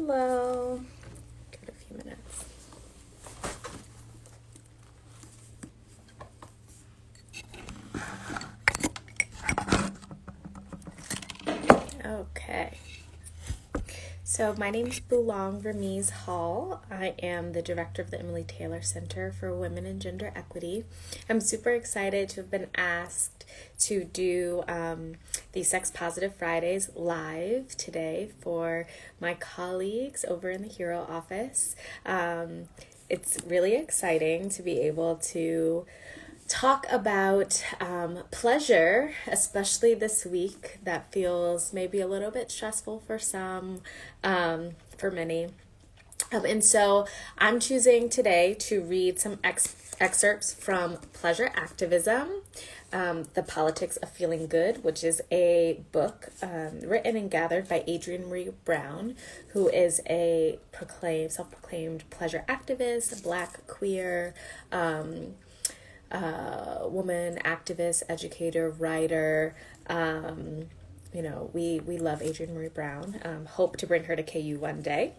Hello. Give it a few minutes. Okay. So my name is Bulaong Ramiz-Hall. I am the director of the Emily Taylor Center for Women and Gender Equity. I'm super excited to have been asked to do the Sex Positive Fridays live today for my colleagues over in the Hero office. It's really exciting to be able to talk about pleasure, especially this week that feels maybe a little bit stressful for some, for many. And so I'm choosing today to read some excerpts from Pleasure Activism, The Politics of Feeling Good, which is a book written and gathered by Adrienne Maree Brown, who is a self-proclaimed pleasure activist, Black, queer, woman, activist, educator, writer. We love Adrienne Maree Brown. Hope to bring her to KU one day.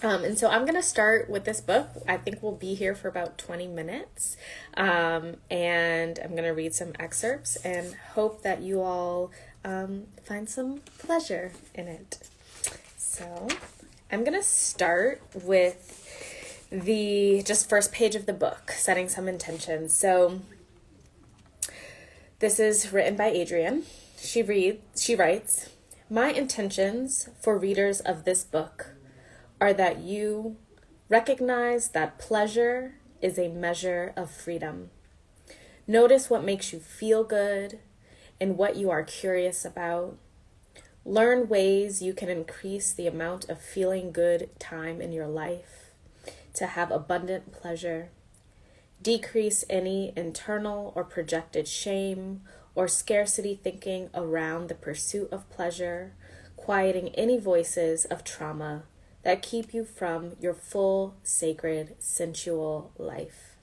And so I'm going to start with this book. I think we'll be here for about 20 minutes. And I'm going to read some excerpts and hope that you all find some pleasure in it. So I'm going to start with the first page of the book, setting some intentions. So this is written by Adrienne. She writes, "My intentions for readers of this book are that you recognize that pleasure is a measure of freedom. Notice what makes you feel good and what you are curious about. Learn ways you can increase the amount of feeling good time in your life to have abundant pleasure. Decrease any internal or projected shame or scarcity thinking around the pursuit of pleasure, quieting any voices of trauma that keep you from your full, sacred, sensual life.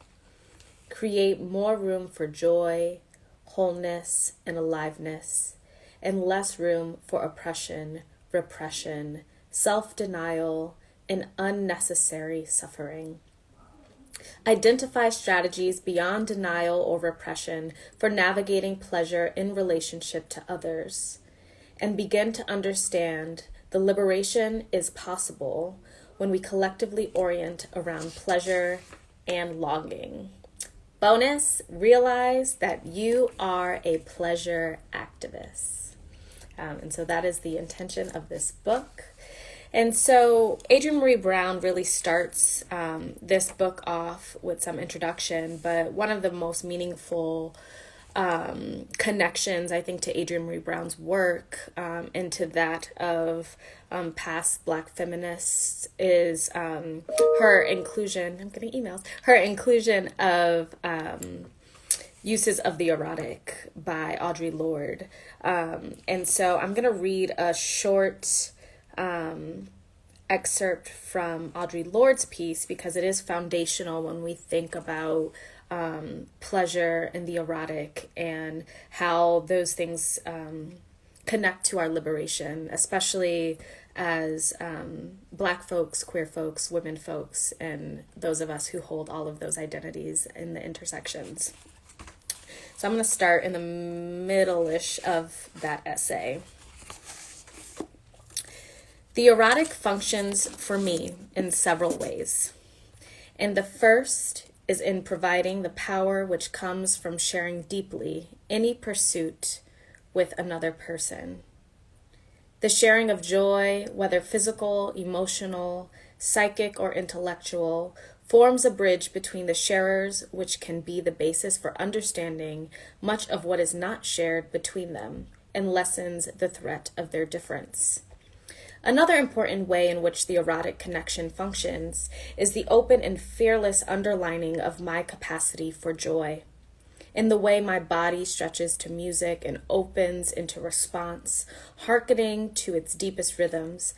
Create more room for joy, wholeness, and aliveness, and less room for oppression, repression, self-denial, and unnecessary suffering. Identify strategies beyond denial or repression for navigating pleasure in relationship to others, and begin to understand the liberation is possible when we collectively orient around pleasure and longing. Bonus, realize that you are a pleasure activist." And so that is the intention of this book. And so Adrienne Maree Brown really starts this book off with some introduction, but one of the most meaningful connections, I think, to Adrienne Maree Brown's work and to that of past Black feminists is her inclusion, I'm getting emails, her inclusion of Uses of the Erotic by Audre Lorde. And so I'm going to read a short excerpt from Audre Lorde's piece because it is foundational when we think about pleasure and the erotic and how those things connect to our liberation, especially as Black folks, queer folks, women folks, and those of us who hold all of those identities in the intersections. So I'm going to start in the middle-ish of that essay. The erotic functions for me in several ways. And the first is in providing the power which comes from sharing deeply any pursuit with another person. The sharing of joy, whether physical, emotional, psychic, or intellectual, forms a bridge between the sharers, which can be the basis for understanding much of what is not shared between them and lessens the threat of their difference. Another important way in which the erotic connection functions is the open and fearless underlining of my capacity for joy, in the way my body stretches to music and opens into response, hearkening to its deepest rhythms.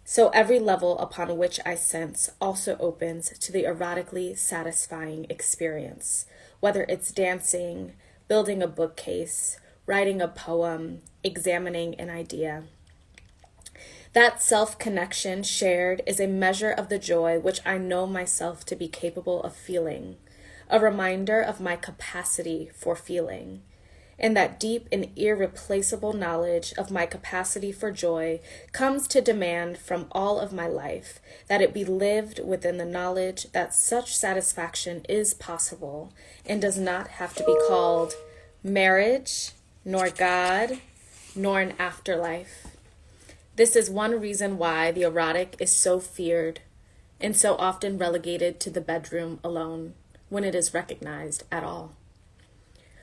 So every level upon which I sense also opens to the erotically satisfying experience, whether it's dancing, building a bookcase, writing a poem, examining an idea. That self-connection shared is a measure of the joy which I know myself to be capable of feeling, a reminder of my capacity for feeling. And that deep and irreplaceable knowledge of my capacity for joy comes to demand from all of my life that it be lived within the knowledge that such satisfaction is possible and does not have to be called marriage, nor God, nor an afterlife. This is one reason why the erotic is so feared and so often relegated to the bedroom alone when it is recognized at all.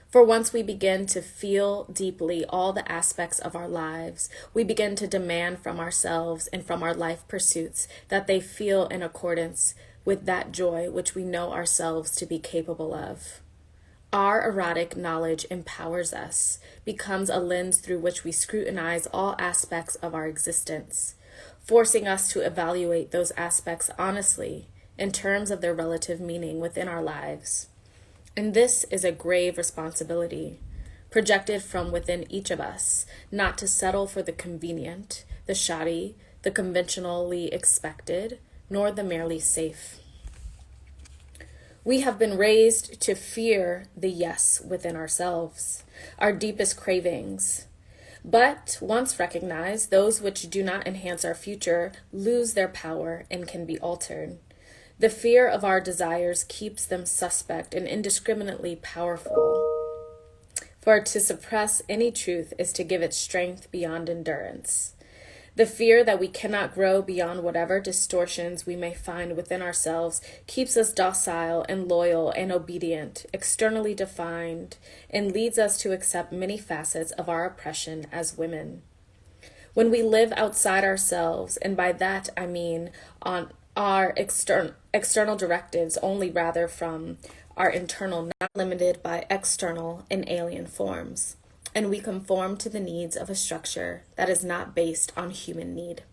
For once we begin to feel deeply all the aspects of our lives, we begin to demand from ourselves and from our life pursuits that they feel in accordance with that joy which we know ourselves to be capable of. Our erotic knowledge empowers us, becomes a lens through which we scrutinize all aspects of our existence, forcing us to evaluate those aspects honestly in terms of their relative meaning within our lives. And this is a grave responsibility, projected from within each of us, not to settle for the convenient, the shoddy, the conventionally expected, nor the merely safe. We have been raised to fear the yes within ourselves, our deepest cravings. But once recognized, those which do not enhance our future lose their power and can be altered. The fear of our desires keeps them suspect and indiscriminately powerful. For to suppress any truth is to give it strength beyond endurance. The fear that we cannot grow beyond whatever distortions we may find within ourselves keeps us docile and loyal and obedient, externally defined, and leads us to accept many facets of our oppression as women. When we live outside ourselves, and by that I mean on our external directives only, rather from our internal, not limited by external and alien forms, and we conform to the needs of a structure that is not based on human need,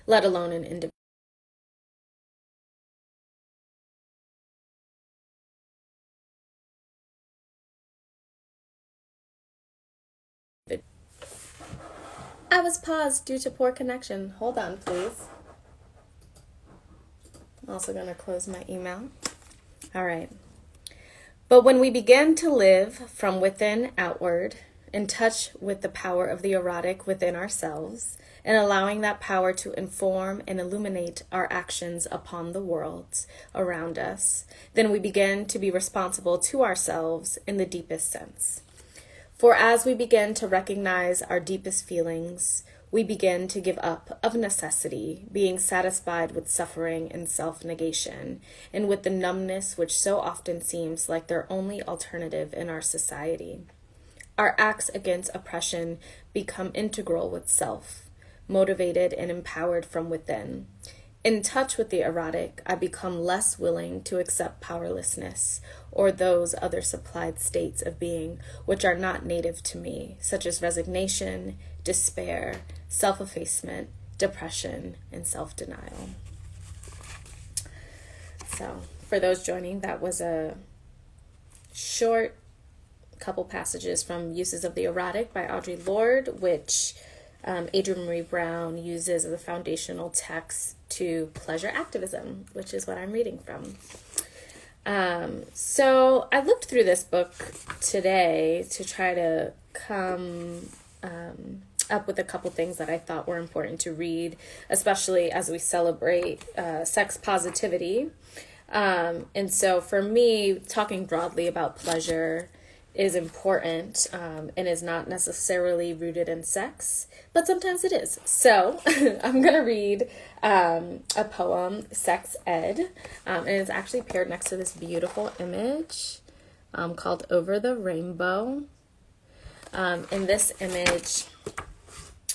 let alone an individual. I was paused due to poor connection. Hold on, please. I'm also going to close my email. All right. But when we begin to live from within outward, in touch with the power of the erotic within ourselves, and allowing that power to inform and illuminate our actions upon the world around us, then we begin to be responsible to ourselves in the deepest sense. For as we begin to recognize our deepest feelings, we begin to give up of necessity, being satisfied with suffering and self-negation, and with the numbness which so often seems like their only alternative in our society. Our acts against oppression become integral with self, motivated and empowered from within. In touch with the erotic, I become less willing to accept powerlessness or those other supplied states of being which are not native to me, such as resignation, despair, self-effacement, depression, and self-denial. So, for those joining, that was a short couple passages from Uses of the Erotic by Audre Lorde, which Adrienne Marie Brown uses as a foundational text to Pleasure Activism, which is what I'm reading from. So I looked through this book today to try to come up with a couple things that I thought were important to read, especially as we celebrate sex positivity. And so for me, talking broadly about pleasure is important and is not necessarily rooted in sex, but sometimes it is. So I'm going to read a poem, Sex Ed, and it's actually paired next to this beautiful image called Over the Rainbow. In this image,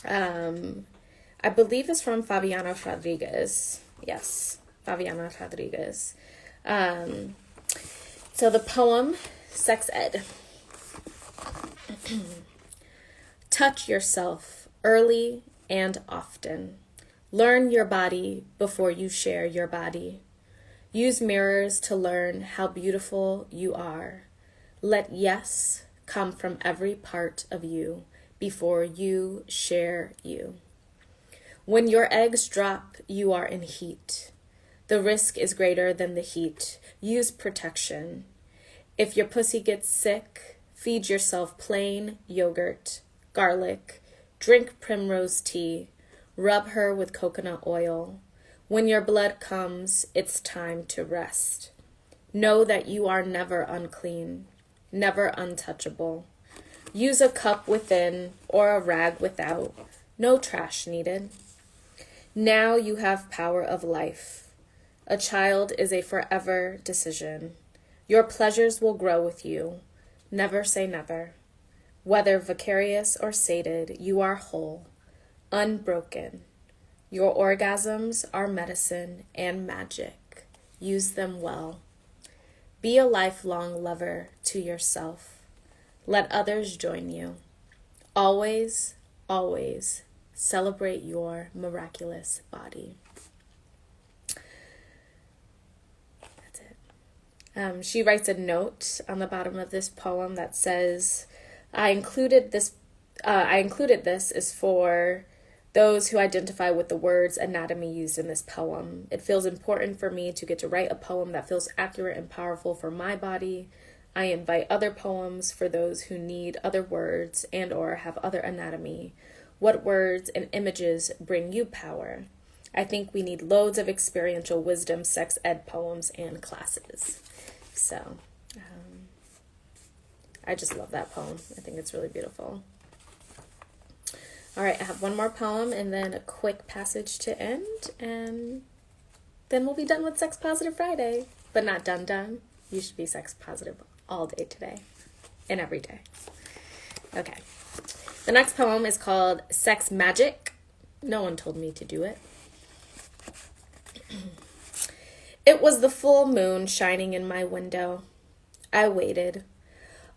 I believe is from Fabiana Rodriguez. Yes, Fabiana Rodriguez. So the poem, Sex Ed. Touch yourself early and often. Learn your body before you share your body. Use mirrors to learn how beautiful you are. Let yes come from every part of you, before you share you. When your eggs drop, you are in heat. The risk is greater than the heat. Use protection. If your pussy gets sick, feed yourself plain yogurt, garlic, drink primrose tea, rub her with coconut oil. When your blood comes, it's time to rest. Know that you are never unclean, never untouchable. Use a cup within or a rag without. No trash needed. Now you have power of life. A child is a forever decision. Your pleasures will grow with you. Never say never. Whether vicarious or sated, you are whole, unbroken. Your orgasms are medicine and magic. Use them well. Be a lifelong lover to yourself. Let others join you. Always, always celebrate your miraculous body. That's it. She writes a note on the bottom of this poem that says, I included this is for those who identify with the words anatomy used in this poem. It feels important for me to get to write a poem that feels accurate and powerful for my body. I invite other poems for those who need other words and or have other anatomy. What words and images bring you power? I think we need loads of experiential wisdom, sex ed poems and classes. So, I just love that poem. I think it's really beautiful. All right, I have one more poem and then a quick passage to end, and then we'll be done with Sex Positive Friday. But not done. You should be sex positive all day today and every day. Okay. The next poem is called Sex Magic. No one told me to do it. It was the full moon shining in my window. I waited.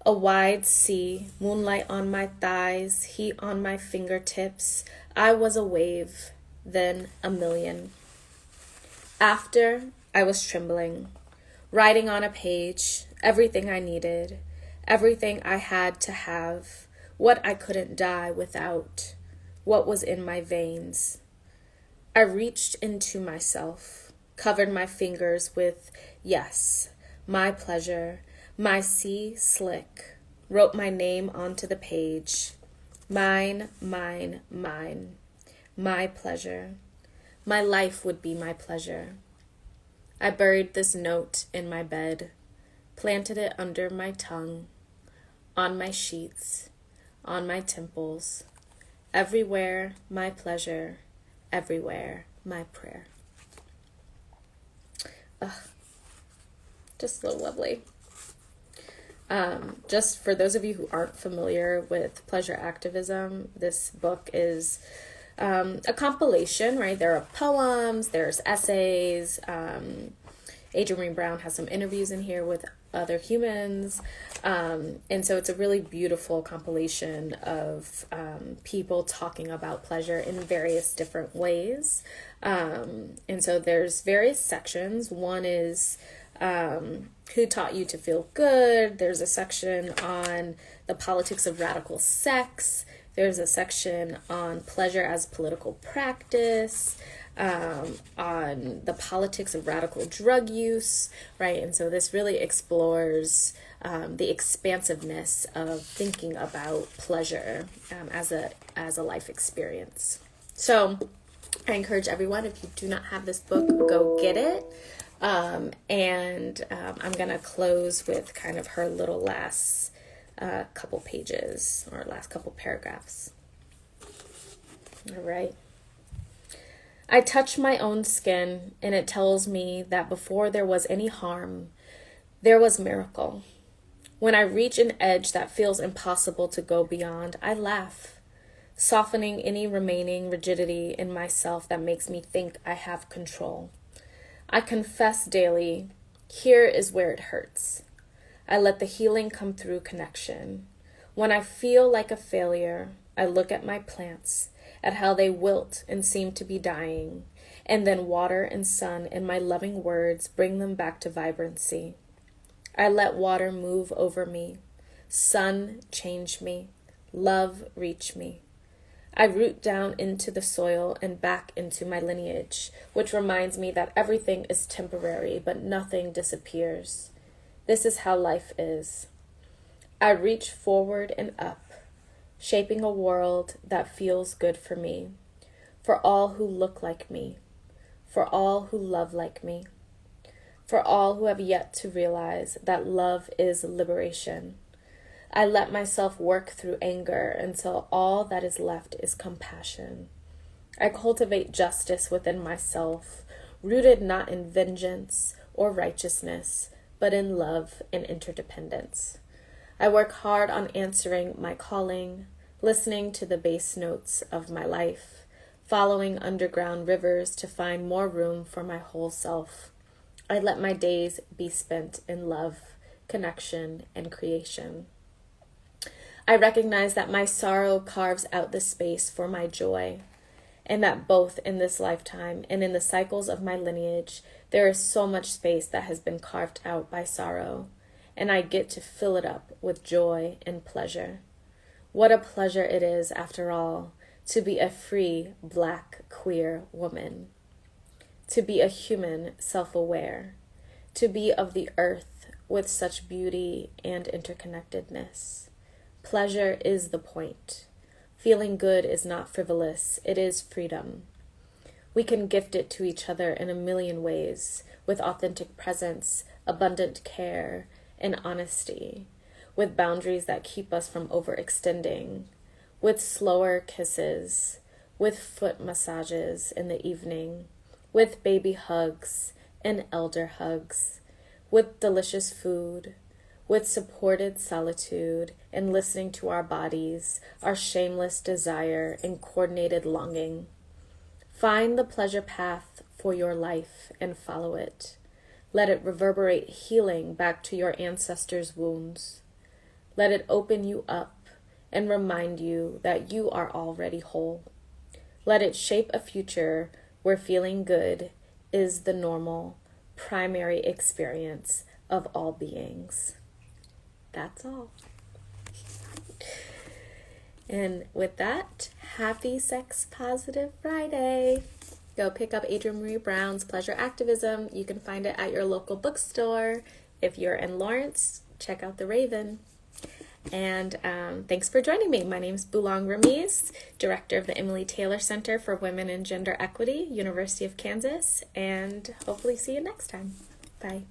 A wide sea, moonlight on my thighs, heat on my fingertips. I was a wave, then a million. After, I was trembling, writing on a page, everything I needed, everything I had to have, what I couldn't die without, what was in my veins. I reached into myself, covered my fingers with, yes, my pleasure, my sea slick, wrote my name onto the page. Mine, mine, mine. My pleasure. My life would be my pleasure. I buried this note in my bed, planted it under my tongue, on my sheets, on my temples. Everywhere my pleasure, everywhere my prayer. Ugh. Just so lovely. Just for those of you who aren't familiar with pleasure activism, this book is a compilation, right? There are poems, there's essays. Adrienne Marine Brown has some interviews in here with other humans. And so it's a really beautiful compilation of people talking about pleasure in various different ways. And so there's various sections. One is who taught you to feel good. There's a section on the politics of radical sex. There's a section on pleasure as political practice, on the politics of radical drug use, right? And so this really explores the expansiveness of thinking about pleasure as a life experience. So I encourage everyone, if you do not have this book, go get it. I'm going to close with kind of her little last couple pages or last couple paragraphs. All right. I touch my own skin and it tells me that before there was any harm, there was miracle. When I reach an edge that feels impossible to go beyond, I laugh, softening any remaining rigidity in myself that makes me think I have control. I confess daily, here is where it hurts. I let the healing come through connection. When I feel like a failure, I look at my plants, at how they wilt and seem to be dying, and then water and sun and my loving words bring them back to vibrancy. I let water move over me, sun change me, Love, reach me. I root down into the soil and back into my lineage, which reminds me that everything is temporary, but nothing disappears. This is how life is. I reach forward and up, shaping a world that feels good for me, for all who look like me, for all who love like me, for all who have yet to realize that love is liberation. I let myself work through anger until all that is left is compassion. I cultivate justice within myself, rooted not in vengeance or righteousness, but in love and interdependence. I work hard on answering my calling, listening to the bass notes of my life, following underground rivers to find more room for my whole self. I let my days be spent in love, connection, and creation. I recognize that my sorrow carves out the space for my joy, and that both in this lifetime and in the cycles of my lineage, there is so much space that has been carved out by sorrow, and I get to fill it up with joy and pleasure. What a pleasure it is, after all, to be a free, Black, queer woman, to be a human self-aware, to be of the earth with such beauty and interconnectedness. Pleasure is the point. Feeling good is not frivolous, it is freedom. We can gift it to each other in a million ways, with authentic presence, abundant care, and honesty, with boundaries that keep us from overextending, with slower kisses, with foot massages in the evening, with baby hugs and elder hugs, with delicious food, with supported solitude and listening to our bodies, our shameless desire and coordinated longing. Find the pleasure path for your life and follow it. Let it reverberate healing back to your ancestors' wounds. Let it open you up and remind you that you are already whole. Let it shape a future where feeling good is the normal, primary experience of all beings. That's all. And with that, happy Sex Positive Friday. Go pick up Adrienne Maree Brown's Pleasure Activism. You can find it at your local bookstore. If you're in Lawrence, check out The Raven. And thanks for joining me. My name is Bulaong Ramiz, director of the Emily Taylor Center for Women and Gender Equity, University of Kansas, and hopefully see you next time. Bye.